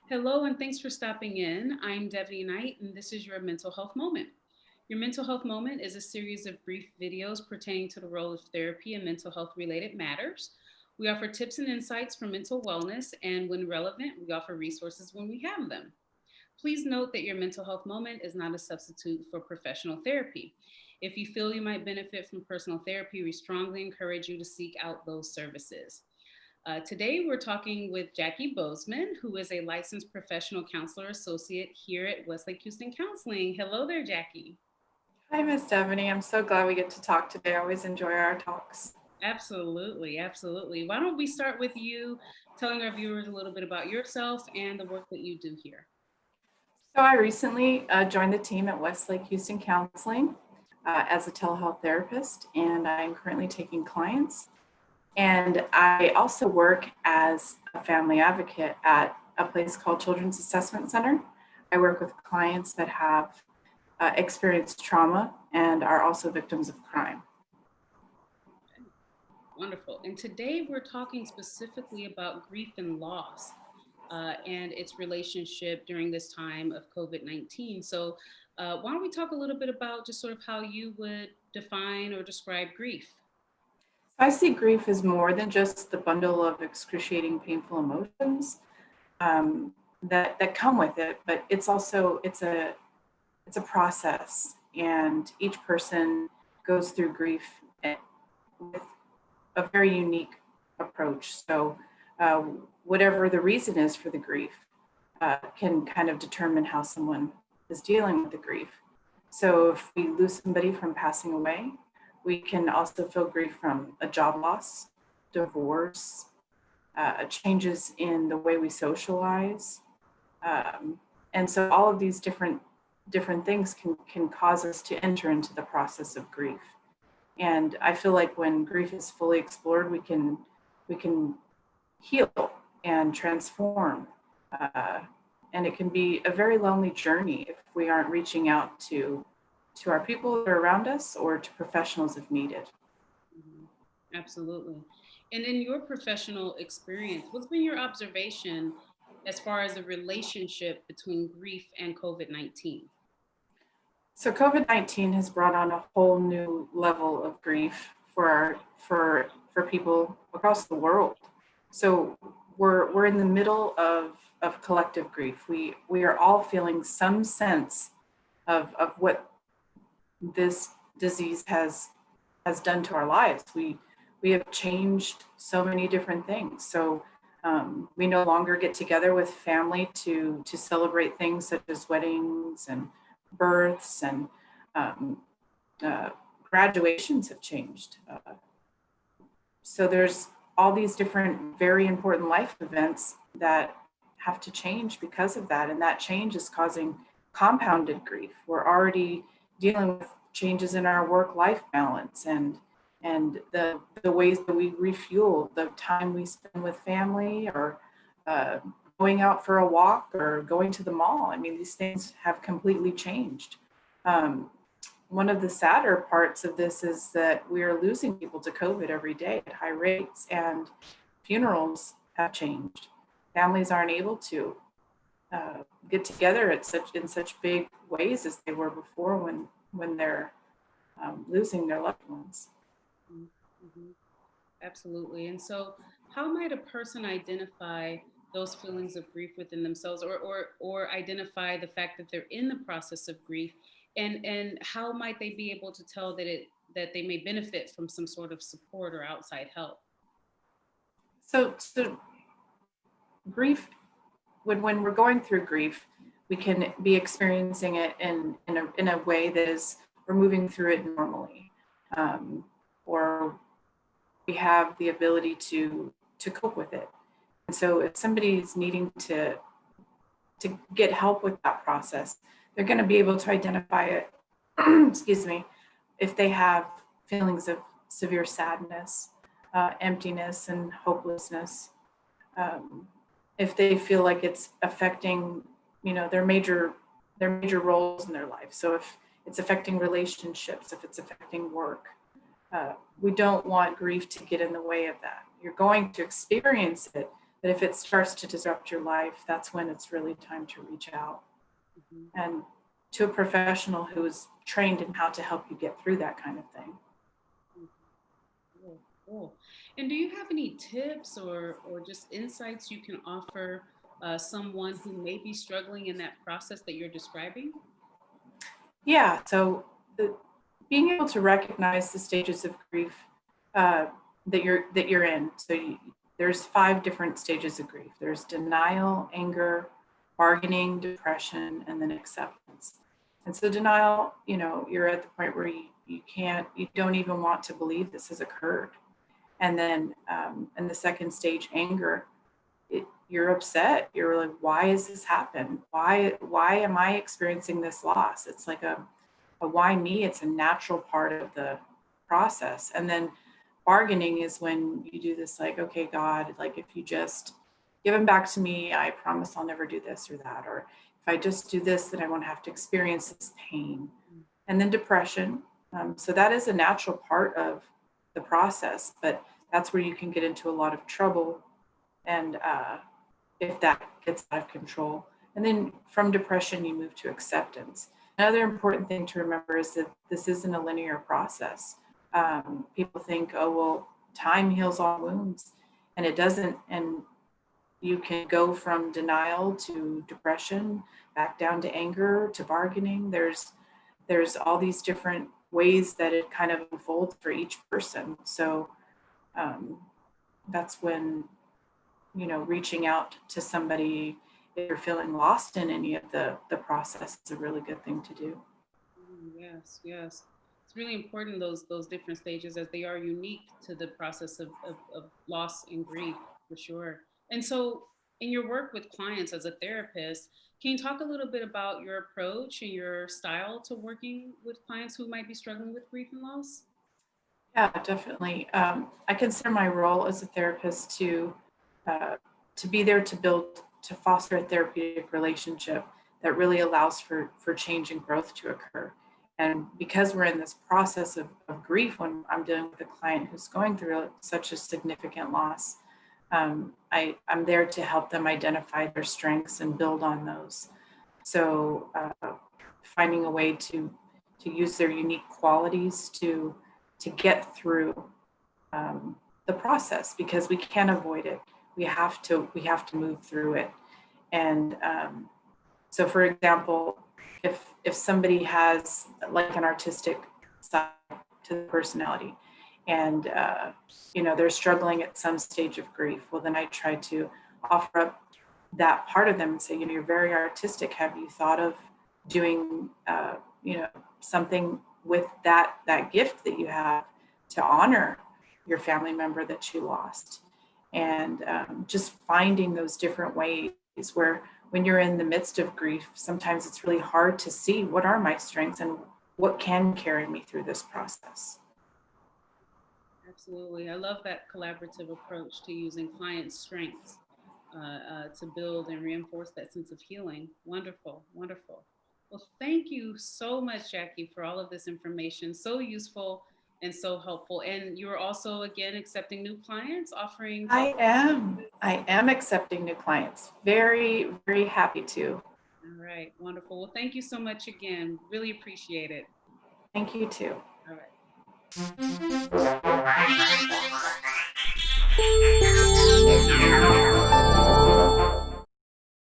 Hello, and thanks for stopping in. I'm Debbie Knight, and this is your mental health moment. Your mental health moment is a series of brief videos pertaining to the role of therapy and mental health related matters. We offer tips and insights for mental wellness, and when relevant, we offer resources when we have them. Please note that your mental health moment is not a substitute for professional therapy. If you feel you might benefit from personal therapy, we strongly encourage you to seek out those services. Today, we're talking with Jacqlyn Bozeman, who is a licensed professional counselor associate here at Westlake Houston Counseling. Hello there, Jackie. Hi, Miss Stephanie. I'm so glad we get to talk today. I always enjoy our talks. Absolutely, absolutely. Why don't we start with you telling our viewers a little bit about yourself and the work that you do here? So, I recently joined the team at Westlake Houston Counseling as a telehealth therapist, and I'm currently taking clients. And I also work as a family advocate at a place called Children's Assessment Center. I work with clients that have experienced trauma and are also victims of crime. Wonderful. And today we're talking specifically about grief and loss and its relationship during this time of COVID-19. So, why don't we talk a little bit about just sort of how you would define or describe grief? I see grief as more than just the bundle of excruciating, painful emotions that come with it, but it's a process, and each person goes through grief with a very unique approach. So, uh, whatever the reason is for the grief can kind of determine how someone is dealing with the grief. So, if we lose somebody from passing away, we can also feel grief from a job loss, divorce, changes in the way we socialize, and so all of these different things can cause us to enter into the process of grief. And I feel like when grief is fully explored, we can heal and transform. Uh, and it can be a very lonely journey if we aren't reaching out to our people that are around us or to professionals if needed. Mhm. Absolutely. And in your professional experience, what's been your observation as far as the relationship between grief and COVID-19? So COVID-19 has brought on a whole new level of grief for people across the world. So we're in the middle of collective grief. We are all feeling some sense of what this disease has done to our lives. We have changed so many different things. So we no longer get together with family to celebrate things such as weddings and births, and um, uh, graduations have changed. So there's all these different very important life events that have to change because of that, and that change is causing compounded grief. We're already dealing with changes in our work life balance, and the ways that we refuel, the time we spend with family, or uh, going out for a walk or going to the mall. I mean, these things have completely changed. Um, One of the sadder parts of this is that we are losing people to COVID every day at high rates, and funerals have changed. Families aren't able to uh, get together at such big ways as they were before when they're losing their loved ones. Mm-hmm. Absolutely. And so, how might a person identify those feelings of grief within themselves, or identify the fact that they're in the process of grief, and how might they be able to tell that they may benefit from some sort of support or outside help? So grief, when we're going through grief, we can be experiencing it in a way that is we're moving through it normally, um, or we have the ability to cope with it. And so if somebody's needing to get help with that process, they're going to be able to identify it, excuse me, if they have feelings of severe sadness, emptiness, and hopelessness. Um, if they feel like it's affecting, their major roles in their life. So if it's affecting relationships, if it's affecting work, we don't want grief to get in the way of that. You're going to experience it, But if it starts to disrupt your life, that's when it's really time to reach out and to a professional who is trained in how to help you get through that kind of thing. Cool, cool. And do you have any tips or just insights you can offer someone who may be struggling in that process that you're describing? Yeah, so being able to recognize the stages of grief that you're in. So there's 5 different stages of grief. There's denial, anger, bargaining, depression, and then acceptance. And so denial, you're at the point where you don't even want to believe this has occurred. And then in the second stage, anger, you're upset. You're like, why has this happened? Why am I experiencing this loss? It's like a why me? It's a natural part of the process. And then bargaining is when you do this, like, okay, God, like if you just give them back to me, I promise I'll never do this or that. Or if I just do this, then I won't have to experience this pain. And then depression. So that is a natural part of the process, but that's where you can get into a lot of trouble. And if that gets out of control. And then from depression, you move to acceptance. Another important thing to remember is that this isn't a linear process. People think, oh, well, time heals all wounds, and it doesn't. And you can go from denial to depression, back down to anger, to bargaining. There's all these different ways that it kind of unfolds for each person. So that's when, reaching out to somebody if you're feeling lost in any of the process is a really good thing to do. Yes, yes. It's really important those different stages as they are unique to the process of loss and grief for sure. And so in your work with clients as a therapist, can you talk a little bit about your approach and your style to working with clients who might be struggling with grief and loss? Yeah, definitely. I consider my role as a therapist uh, to be there to foster a therapeutic relationship that really allows for change and growth to occur. And because we're in this process of grief, when I'm dealing with a client who's going through such a significant loss, I'm there to help them identify their strengths and build on those. So finding a way to use their unique qualities to get through the process, because we can't avoid it. We have to move through it. And so, for example, if somebody has like an artistic side to the personality, and they're struggling at some stage of grief, well, then I try to offer up that part of them and say, you're very artistic. Have you thought of doing something with that gift that you have to honor your family member that you lost? And just finding those different ways where, when you're in the midst of grief, sometimes it's really hard to see what are my strengths and what can carry me through this process. Absolutely. I love that collaborative approach to using client strengths to build and reinforce that sense of healing. Wonderful, wonderful. Well, thank you so much, Jackie, for all of this information. So useful and so helpful. And you're also, again, accepting new clients, offering help. I am accepting new clients. Very, very happy to. All right, wonderful. Well, thank you so much again. Really appreciate it. Thank you too. All right.